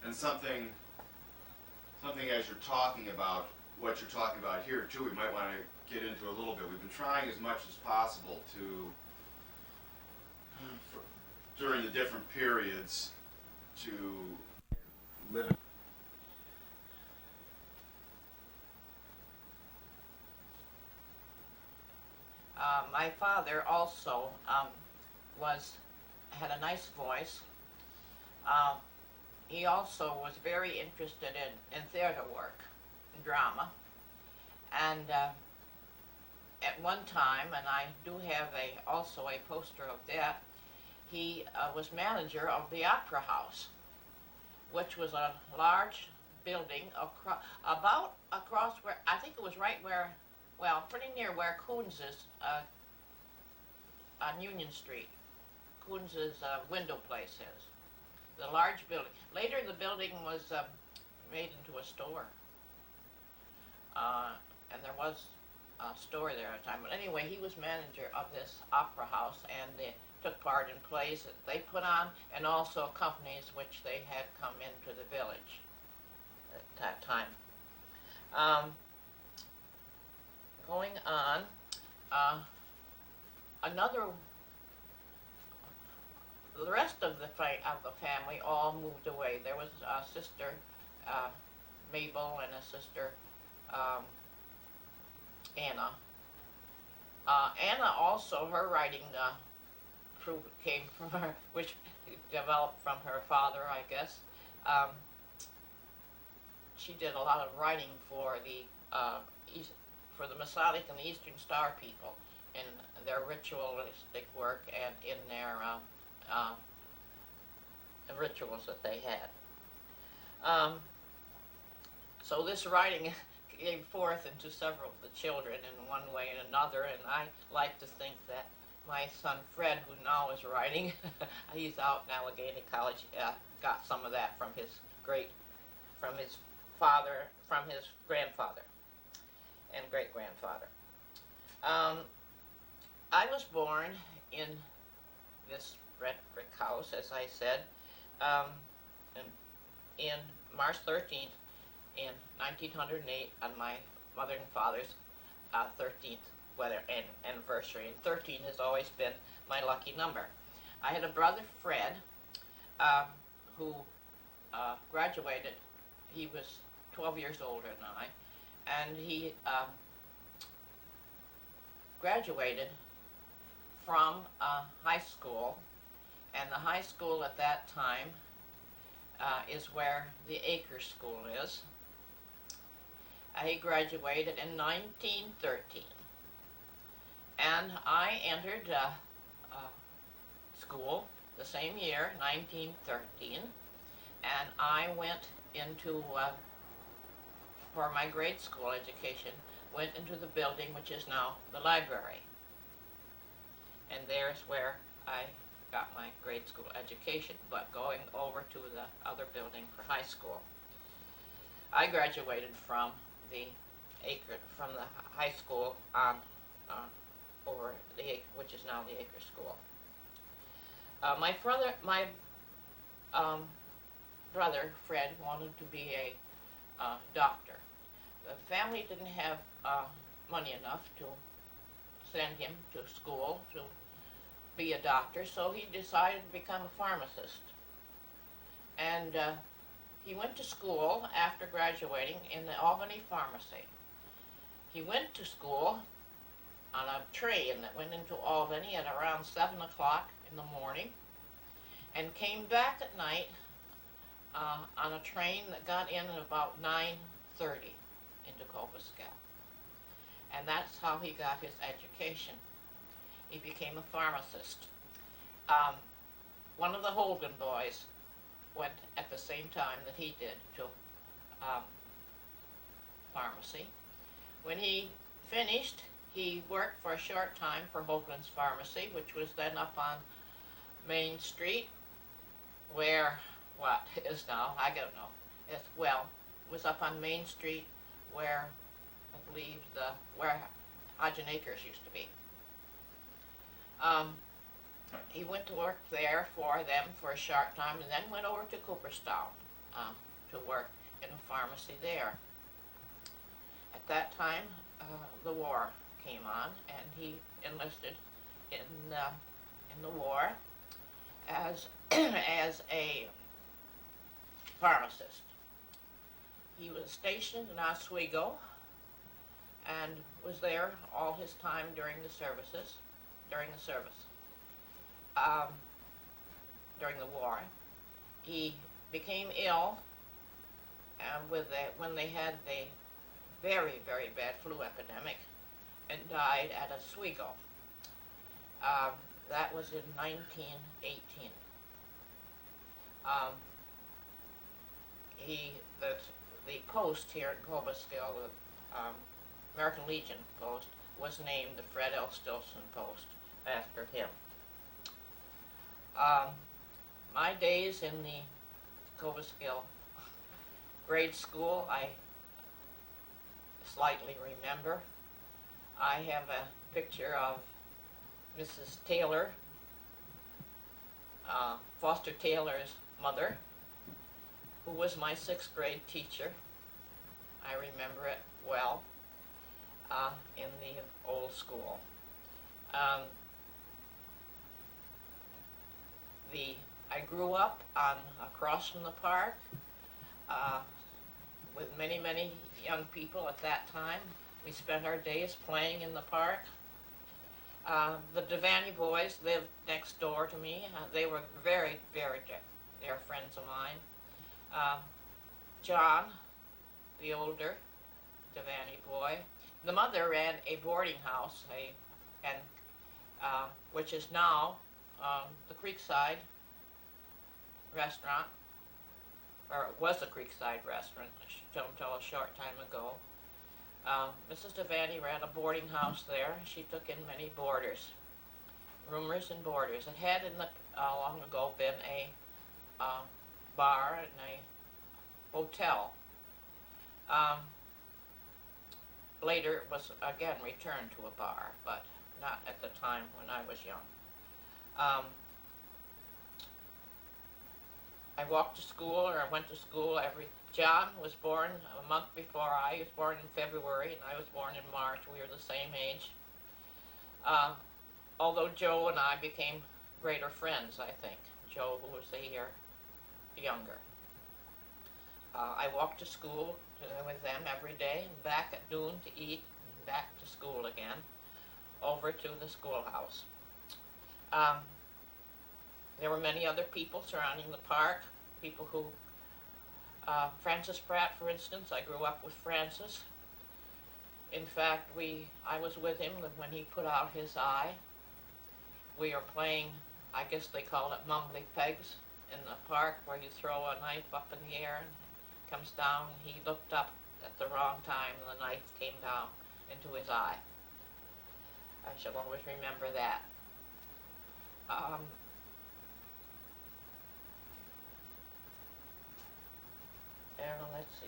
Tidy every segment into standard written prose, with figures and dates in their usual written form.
And something as you're talking about what you're talking about here too, we might want to get into a little bit. We've been trying as much as possible to, during the different periods, to live. My father also had a nice voice. He also was very interested in theater work, drama, and at one time, and I do have also a poster of that, he was manager of the Opera House, which was a large building about across where, I think it was right where, well, pretty near where Coons is on Union Street. Coons' window place is. The large building. Later the building was made into a store. And there was a store there at a time. But anyway, he was manager of this opera house, and they took part in plays that they put on, and also companies which they had come into the village at that time. Going on, the rest of the family all moved away. There was a sister, Mabel, and a sister, Anna. Anna also, her writing came from her, which developed from her father, I guess. She did a lot of writing for the Masonic and the Eastern Star people in their ritualistic work and in their rituals that they had. So this writing came forth into several of the children in one way and another, and I like to think that my son Fred, who now is writing, he's out in Allegheny College, got some of that from his grandfather and great-grandfather. I was born in this red brick house, as I said, in March 13th in 1908 on my mother and father's 13th anniversary, and 13 has always been my lucky number. I had a brother, Fred, who graduated. He was 12 years older than I, and he graduated from high school, and the high school at that time is where the Acre School is. He graduated in 1913, and I entered school the same year, 1913, and I went into, for my grade school education, went into the building which is now the library. And there's where I got my grade school education, but going over to the other building for high school. I graduated from the high school on over the Acre, which is now the Acre School. My brother Fred wanted to be a doctor. The family didn't have money enough to send him to school to be a doctor, so he decided to become a pharmacist. And he went to school after graduating in the Albany Pharmacy. He went to school on a train that went into Albany at around 7 o'clock in the morning, and came back at night on a train that got in at about 9:30 into Cobleskill. And that's how he got his education. He became a pharmacist. One of the Holden boys went at the same time that he did to pharmacy. When he finished, he worked for a short time for Hoagland's Pharmacy, which was then up on Main Street, where, what is now, I don't know. It was up on Main Street where, I believe, where Hodgen Acres used to be. He went to work there for them for a short time, and then went over to Cooperstown to work in a pharmacy there. At that time, the war came on, and he enlisted in the war as as a pharmacist. He was stationed in Oswego and was there all his time during the service. During the war, he became ill when they had the very, very bad flu epidemic and died at Oswego. That was in 1918. The post here at Cobleskill, the American Legion post, was named the Fred L. Stilson post after him. My days in the Cobleskill grade school, I slightly remember. I have a picture of Mrs. Taylor, Foster Taylor's mother, who was my 6th grade teacher. I remember it well, in the old school. I grew up across from the park with many, many young people at that time. We spent our days playing in the park. The Devaney boys lived next door to me. They were very, very dear friends of mine. John, the older Devaney boy, the mother ran a boarding house, which is now the Creekside restaurant, or it was the Creekside restaurant until a short time ago. Mrs. Devaney ran a boarding house there. She took in many boarders, roomers and boarders. It had long ago been a bar and a hotel. Later it was again returned to a bar, but not at the time when I was young. I walked to school, or I went to school John was born a month before I was born in February, and I was born in March. We were the same age. Although Joe and I became greater friends, I think. Joe, who was a year younger. I walked to school with them every day, and back at noon to eat, and back to school again, over to the schoolhouse. There were many other people surrounding the park, people who, Francis Pratt, for instance. I grew up with Francis. In fact, I was with him when he put out his eye. We were playing, I guess they call it mumbly pegs, in the park, where you throw a knife up in the air and it comes down. He looked up at the wrong time and the knife came down into his eye. I shall always remember that. And let's see.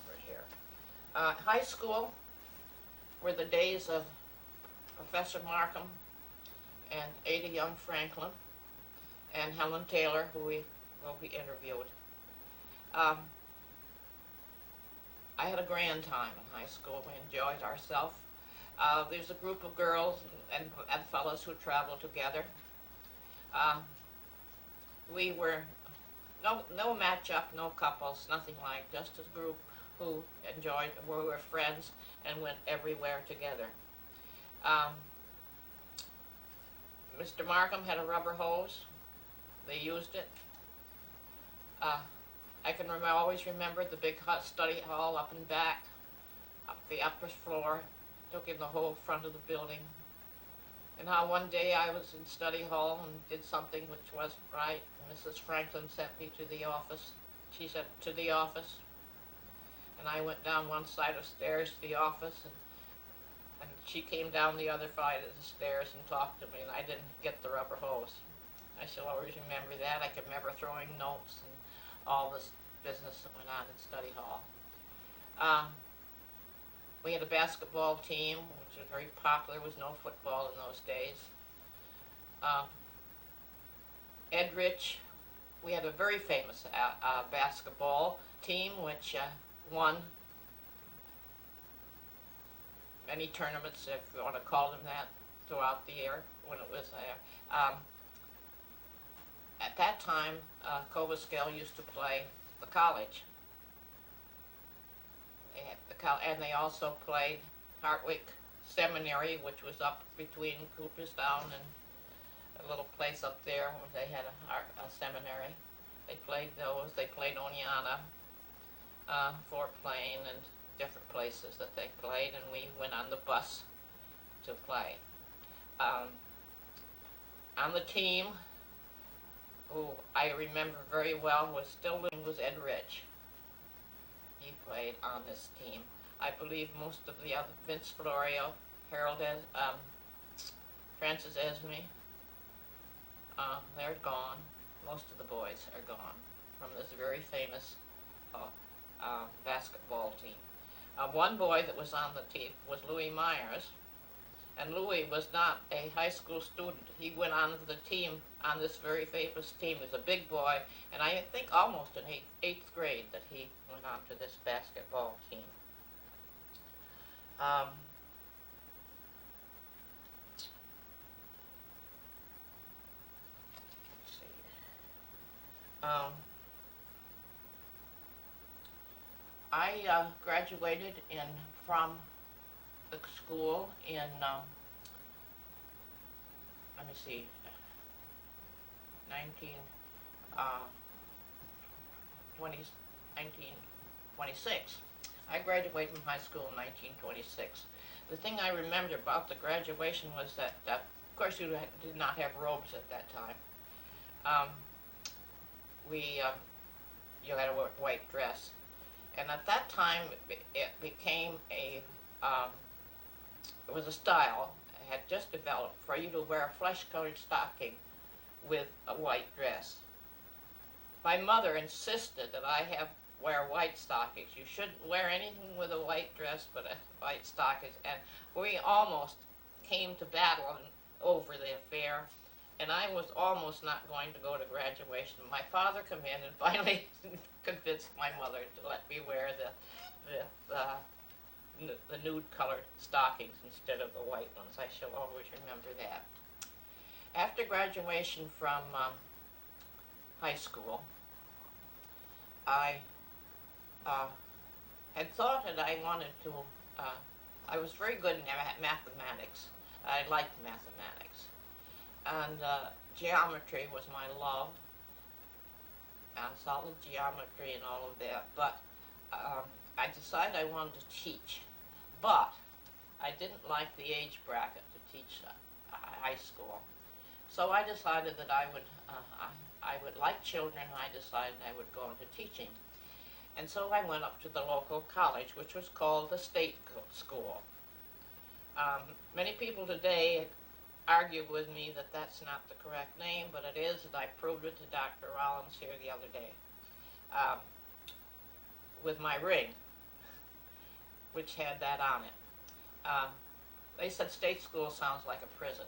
Over here. High school were the days of Professor Markham and Ada Young Franklin and Helen Taylor, who we will be interviewed. I had a grand time in high school. We enjoyed ourselves. There's a group of girls and fellows who traveled together. We were no match-up, no couples, nothing like, just a group who we were friends and went everywhere together. Mr. Markham had a rubber hose. They used it. I can always remember the big study hall up and back, up the upper floor, took in the whole front of the building. And how one day I was in study hall and did something which wasn't right. And Mrs. Franklin sent me to the office. She said, "To the office." And I went down one side of the stairs to the office, and she came down the other side of the stairs and talked to me, and I didn't get the rubber hose. I shall always remember that. I can remember throwing notes and all this business that went on in study hall. We had a basketball team, which which was very popular. There was no football in those days. Um, Ed Rich, we had a very famous basketball team which won many tournaments, if you want to call them that, throughout the year when it was there. At that time, Cobleskill used to play the college. And they also played Hartwick Seminary, which was up between Cooperstown and a little place up there where they had a seminary. They played those. They played Oneonta, Fort Plain, and different places that they played, and we went on the bus to play. On the team, who I remember very well was still living, was Ed Rich. He played on this team. I believe most of the other, Vince Florio, Francis Esme, they're gone. Most of the boys are gone from this very famous basketball team. One boy that was on the team was Louis Myers, and Louis was not a high school student. He went on to the team, on this very famous team. He was a big boy, and I think almost in eighth grade that he went on to this basketball team. Let's see. I graduated from the school in, let me see, 1926. I graduated from high school in 1926. The thing I remember about the graduation was that, of course, you did not have robes at that time. You had a white dress. And at that time, it became it was a style, it had just developed, for you to wear a flesh-colored stocking with a white dress. My mother insisted that I wear white stockings. You shouldn't wear anything with a white dress but a white stockings. And we almost came to battle over the affair, and I was almost not going to go to graduation. My father came in and finally convinced my mother to let me wear the nude-colored stockings instead of the white ones. I shall always remember that. After graduation from high school, I had thought that I wanted to, I was very good in mathematics. I liked mathematics. And geometry was my love, solid geometry and all of that. But I decided I wanted to teach. But I didn't like the age bracket to teach high school. So I decided that I would like children, and I decided I would go into teaching. And so I went up to the local college, which was called the State School. Many people today argue with me that that's not the correct name, but it is, and I proved it to Dr. Rollins here the other day with my ring, which had that on it. They said State School sounds like a prison,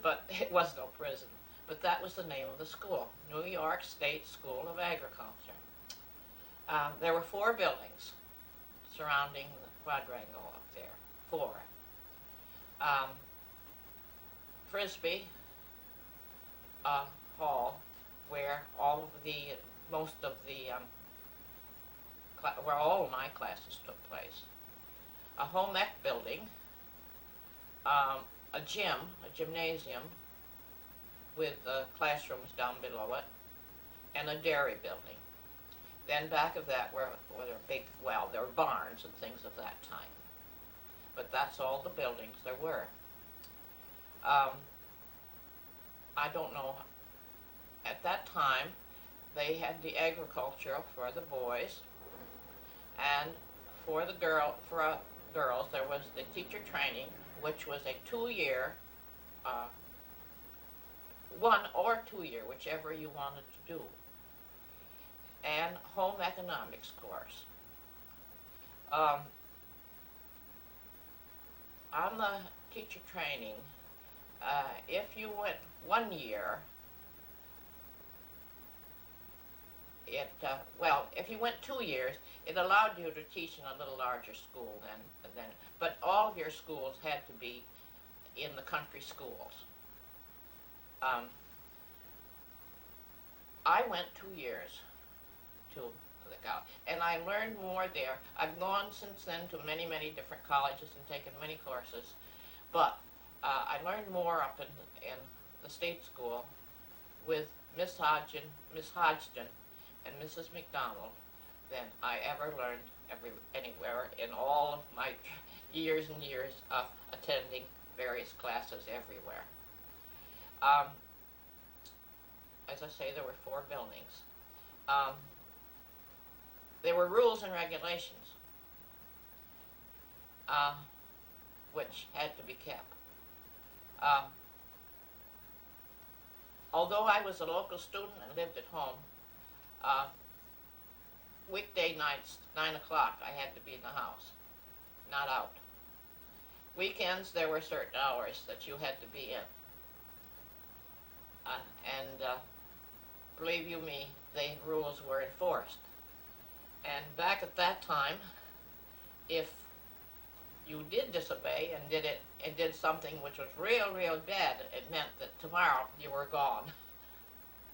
but it was no prison. But that was the name of the school, New York State School of Agriculture. There were 4 buildings surrounding the quadrangle up there, 4. Frisbee Hall, where where all of my classes took place. A home ec building, a gymnasium with classrooms down below it, and a dairy building. Then back of that were there were barns and things of that time. But that's all the buildings there were. I don't know, at that time, they had the agriculture for the boys, and for girls, there was the teacher training, which was a 2-year, 1 or 2-year, whichever you wanted to do, and home economics course. on the teacher training, if you went 1 year, if you went 2 years, it allowed you to teach in a little larger school then, but all of your schools had to be in the country schools. I went 2 years to the college, and I learned more there. I've gone since then to many, many different colleges and taken many courses, but I learned more up in the state school with Miss Hodgson, and Mrs. McDonald than I ever learned anywhere in all of my years and years of attending various classes everywhere. As I say, there were 4 buildings. There were rules and regulations which had to be kept. Although I was a local student and lived at home, weekday nights, 9 o'clock, I had to be in the house, not out. Weekends, there were certain hours that you had to be in. Believe you me, the rules were enforced. And back at that time, if you did disobey and did something which was real, real bad, it meant that tomorrow you were gone.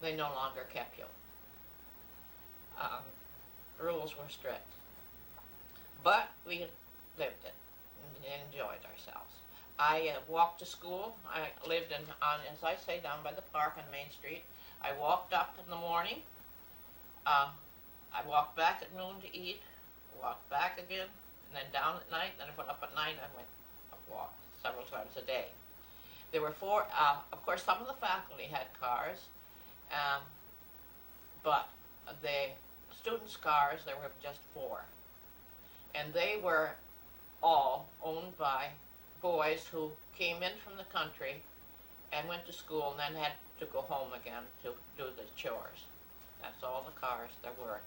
They no longer kept you. Rules were strict. But we lived it and enjoyed ourselves. I walked to school. I lived as I say, down by the park on Main Street. I walked up in the morning. I walked back at noon to eat, walked back again, and then down at night. Then I went up at night. I went walked several times a day. There were 4. Of course, some of the faculty had cars, but the students' cars, there were just 4, and they were all owned by boys who came in from the country and went to school and then had to go home again to do the chores. That's all the cars there were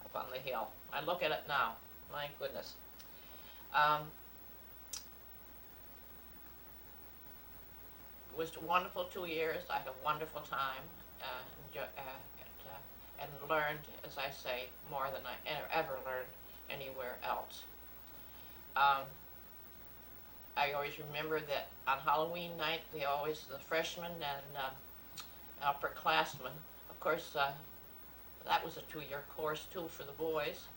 up on the hill. I look at it now, my goodness. It was a wonderful 2 years. I had a wonderful time and learned, as I say, more than I ever learned anywhere else. I always remember that on Halloween night, the freshmen and upperclassmen, of course, that was a 2-year course too for the boys,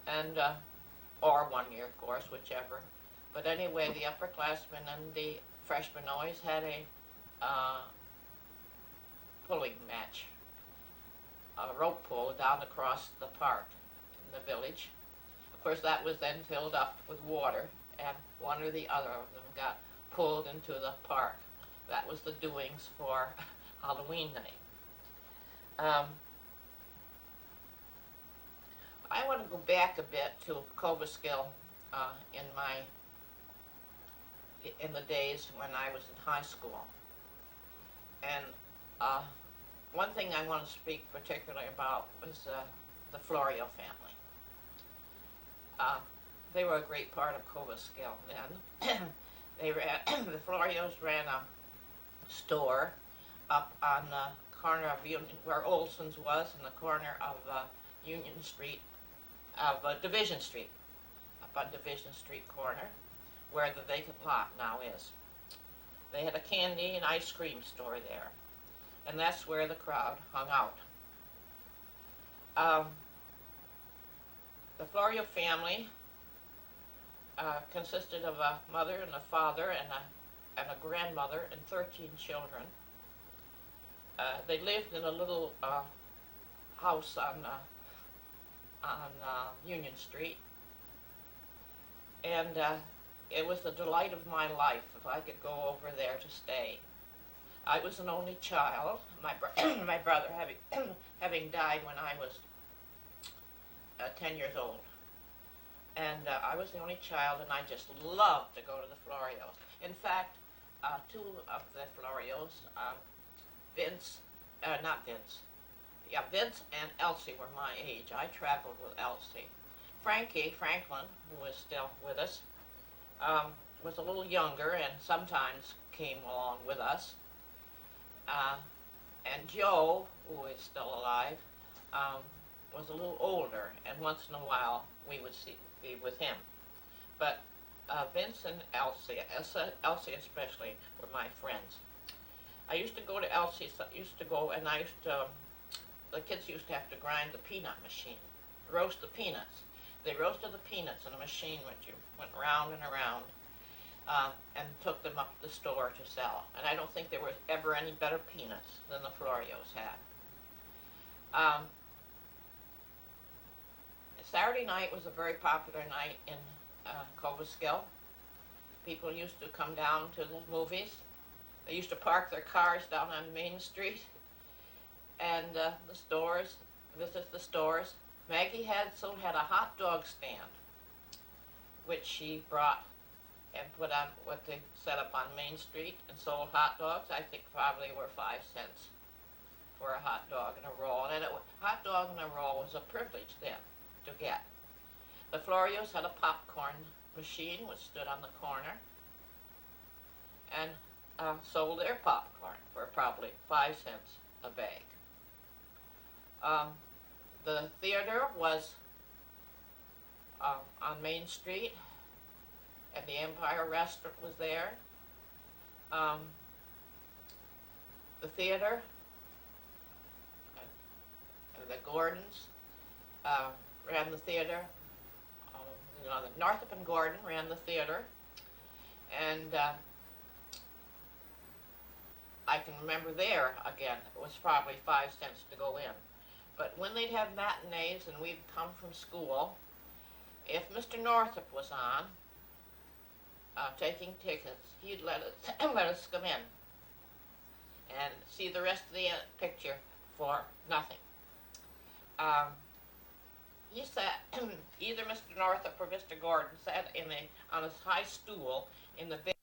and or 1-year course, whichever. But anyway, the upperclassmen and the freshmen always had a pulling match, a rope pull down across the park in the village. Of course, that was then filled up with water, and one or the other of them got pulled into the park. That was the doings for Halloween night. I want to go back a bit to Cobleskill in the days when I was in high school. And one thing I want to speak particularly about was the Florio family. They were a great part of Cobleskill then. The Florios ran a store up on the corner of Union, where Olson's was, in the corner of Union Street, of Division Street, up on Division Street corner, where the vacant lot now is. They had a candy and ice cream store there, and that's where the crowd hung out. The Florio family consisted of a mother and a father and a grandmother and 13 children. They lived in a little house on Union Street, and it was the delight of my life if I could go over there to stay. I was an only child, my brother having died when I was 10 years old. And I was the only child, and I just loved to go to the Florios. In fact, 2 of the Florios, Vince and Elsie were my age. I traveled with Elsie. Franklin, who is still with us, was a little younger and sometimes came along with us. And Joe, who is still alive, was a little older, and once in a while we would be with him. But Vince and Elsie especially, were my friends. I used to go to Elsie's, the kids used to have to grind the peanut machine, roast the peanuts. They roasted the peanuts in a machine which went round and around, and took them up to the store to sell. And I don't think there was ever any better peanuts than the Florios had. Saturday night was a very popular night in Cobleskill. People used to come down to the movies. They used to park their cars down on Main Street and the stores, visit the stores. Maggie Hadsel had a hot dog stand, which she brought and put on what they set up on Main Street and sold hot dogs. I think probably were 5 cents for a hot dog and a roll. And hot dog and a roll was a privilege then to get. The Florios had a popcorn machine which stood on the corner and sold their popcorn for probably 5 cents a bag. The theater was on Main Street, and the Empire Restaurant was there. The theater, and the Gordons ran the theater. Northup and Gordon ran the theater, and I can remember there, again, it was probably 5 cents to go in. But when they'd have matinees and we'd come from school, if Mr. Northup was on, taking tickets, he'd let us come in and see the rest of the picture for nothing. He sat, either Mr. Northup or Mr. Gordon sat on his high stool in the big